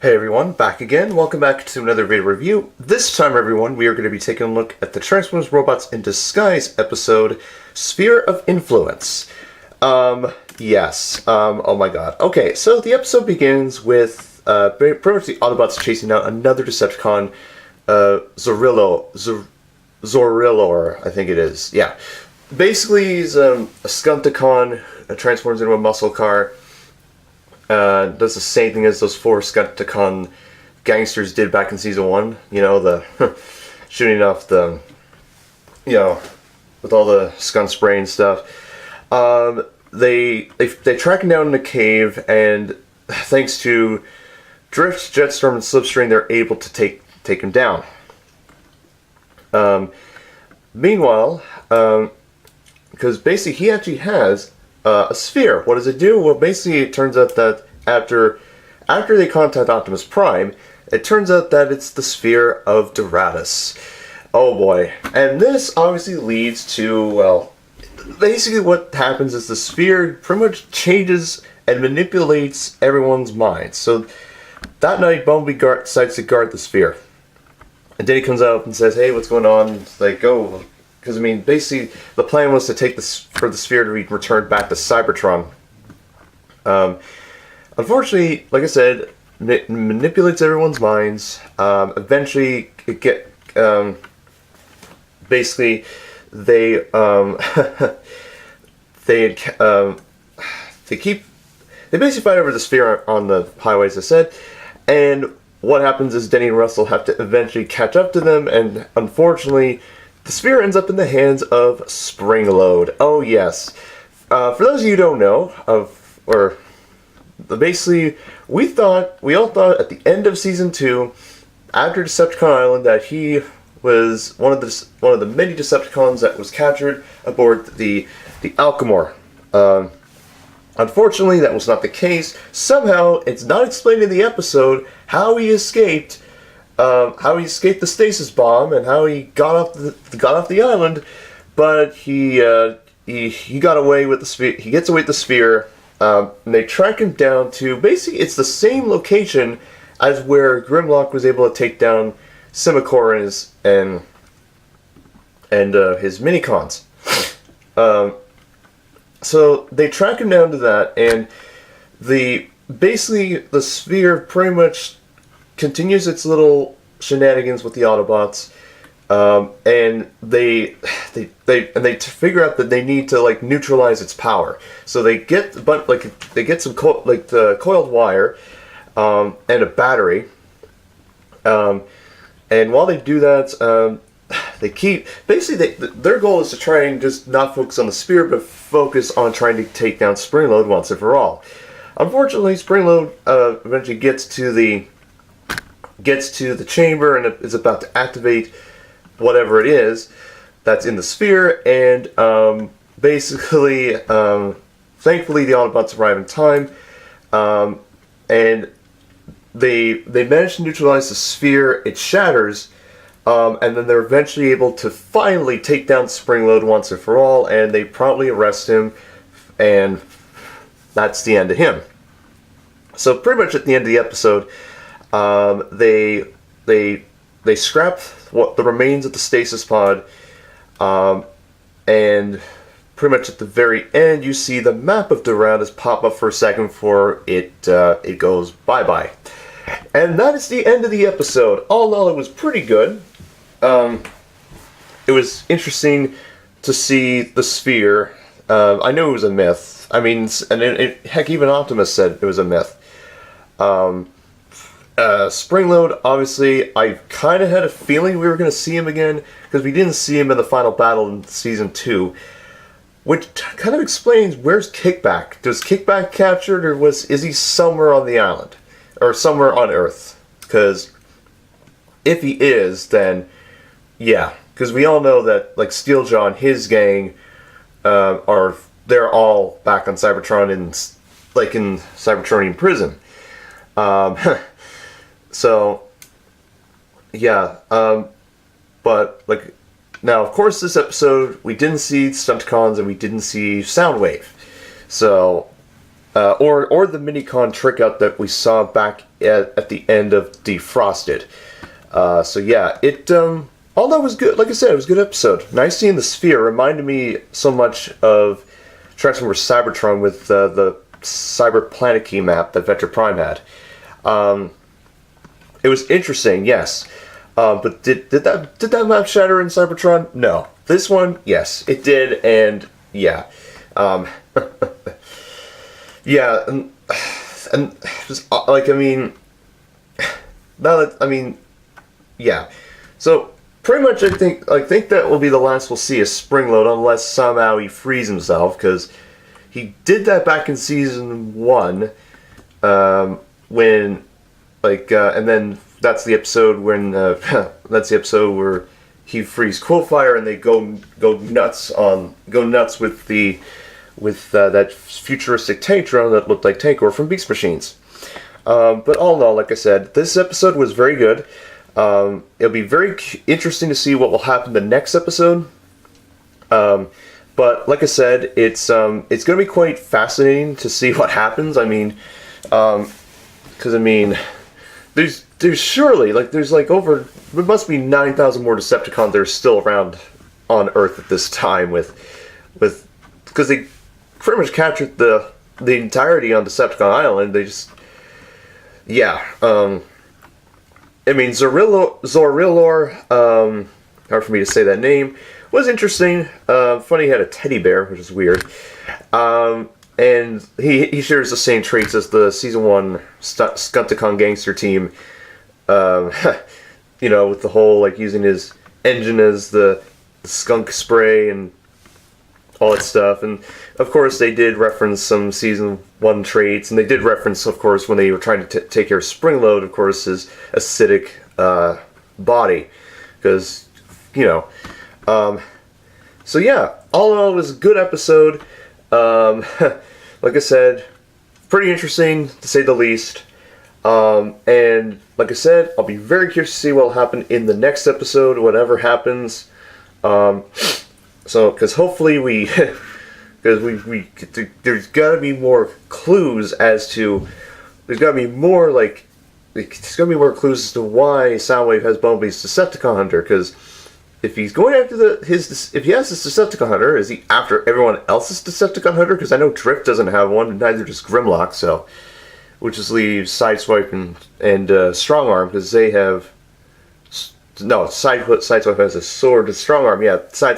Hey everyone, back again. Welcome back to another video review. This time, everyone, we are going to be taking a look at the Transformers Robots in Disguise episode, Sphere of Influence. Oh my god. Okay, so the episode begins with, pretty much the Autobots chasing down another Decepticon, Zorilor, I think it is. Yeah. Basically, he's a Skunticon, transforms into a muscle car. Does the same thing as those four Skunticon gangsters did back in season 1. You know, the shooting off the, with all the skunk spray and stuff. They track him down in a cave, and thanks to Drift, Jetstorm, and Slipstream, they're able to take him down. Meanwhile, because basically he actually has a sphere. What does it do? Well, basically it turns out that after they contact Optimus Prime, it turns out that it's the sphere of Doradus. Oh boy. And this obviously leads to, well, basically what happens is the sphere pretty much changes and manipulates everyone's minds. So that night, Bumblebee decides to guard the sphere. And then he comes out and says, hey, what's going on? It's like, oh, because I mean, basically, the plan was to take this for the sphere to be returned back to Cybertron. Unfortunately, like I said, it manipulates everyone's minds. Eventually, basically, they basically fight over the sphere on the highway, as I said, and what happens is Denny and Russell have to eventually catch up to them, and unfortunately, the sphere ends up in the hands of Springload. Oh yes. For those of you who don't know, basically, we all thought at the end of season 2, after Decepticon Island, that he was one of the many Decepticons that was captured aboard the Alchemor. Unfortunately, that was not the case. Somehow, it's not explained in the episode how he escaped. How he escaped the stasis bomb and how he got off the island, but he got away with the sphere. He gets away with the sphere. And they track him down to basically it's the same location as where Grimlock was able to take down Simicor and his Minicons. So they track him down to that, and basically the sphere pretty much continues its little shenanigans with the Autobots, and they figure out that they need to neutralize its power. So they get some the coiled wire, and a battery, and while they do that, they keep their goal is to try and just not focus on the sphere, but focus on trying to take down Springload once and for all. Unfortunately, Springload eventually gets to the chamber and is about to activate whatever it is that's in the sphere, and basically, thankfully, the Autobots arrive in time, and they manage to neutralize the sphere. It shatters, and then they're eventually able to finally take down Springload once and for all, and they promptly arrest him, and that's the end of him. So pretty much at the end of the episode, they scrap the remains of the stasis pod, and pretty much at the very end, you see the map of Doradus pop up for a second before it goes bye-bye. And that is the end of the episode. All in all, it was pretty good. It was interesting to see the sphere. I knew it was a myth. I mean, heck, even Optimus said it was a myth. Springload, obviously, I kind of had a feeling we were going to see him again, because we didn't see him in the final battle in Season 2, which kind of explains, where's Kickback? Does Kickback captured, or is he somewhere on the island? Or somewhere on Earth? Because if he is, then, yeah. Because we all know that, Steeljaw and his gang, they're all back on Cybertron in Cybertronian prison. So, yeah, but, now, of course, this episode, we didn't see Stunticons and we didn't see Soundwave. So, or the minicon trick out that we saw back at the end of Defrosted. So yeah, all that was good. Like I said, it was a good episode. Nice seeing the sphere. Reminded me so much of Transformers Cybertron with the Cyber Planet Key map that Vector Prime had. It was interesting, yes. But did that map shatter in Cybertron? No. This one, yes, it did, and yeah. Yeah, and just, like, I mean, yeah. So pretty much, I think that will be the last we'll see of Springload, unless somehow he frees himself, because he did that back in season 1, when, like, and then that's the episode when that's the episode where he frees Quillfire and they go nuts with that futuristic tank drone that looked like Tankor from Beast Machines. But all in all, like I said, this episode was very good. It'll be very interesting to see what will happen the next episode. But like I said, it's going to be quite fascinating to see what happens. I mean, because I mean, there's surely there must be 9,000 more Decepticons that are still around on Earth at this time because they pretty much captured the entirety on Decepticon Island. They just, yeah. I mean, Zorilor, hard for me to say that name, was interesting. Funny, he had a teddy bear, which is weird. And he shares the same traits as the Season 1 Stunticon gangster team. You know, with the whole, like, using his engine as the skunk spray and all that stuff. And, of course, they did reference some Season 1 traits. And they did reference, of course, when they were trying to take care of Springload, of course, his acidic body. Because, you know. So, yeah, all in all, it was a good episode. Like I said, pretty interesting, to say the least. And like I said, I'll be very curious to see what will happen in the next episode, whatever happens. So, because hopefully there's got to be more clues as to, there's got to be more clues as to why Soundwave has Bumblebee's Decepticon Hunter, because if he's going after if he has this Decepticon Hunter, is he after everyone else's Decepticon Hunter? Because I know Drift doesn't have one, and neither does Grimlock, so, which just leaves Sideswipe and Strong Arm, because they have, no, Sideswipe has a sword and Strong Arm. Yeah, Strong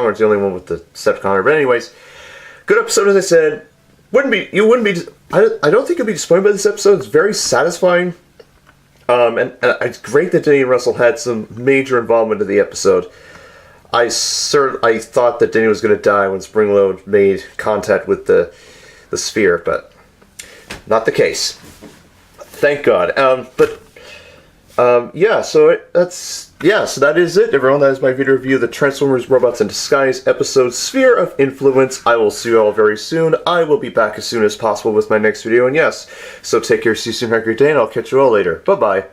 Arm's the only one with the Decepticon Hunter. But anyways, good episode, as I said. I don't think you'll be disappointed by this episode. It's very satisfying. And it's great that Denny and Russell had some major involvement in the episode. I thought that Denny was going to die when Springload made contact with the sphere, but not the case. Thank God. Yeah, so that is it, everyone. That is my video review of the Transformers Robots in Disguise episode Sphere of Influence. I will see you all very soon. I will be back as soon as possible with my next video, and yes, so take care, see you soon, have a great day, and I'll catch you all later. Bye-bye.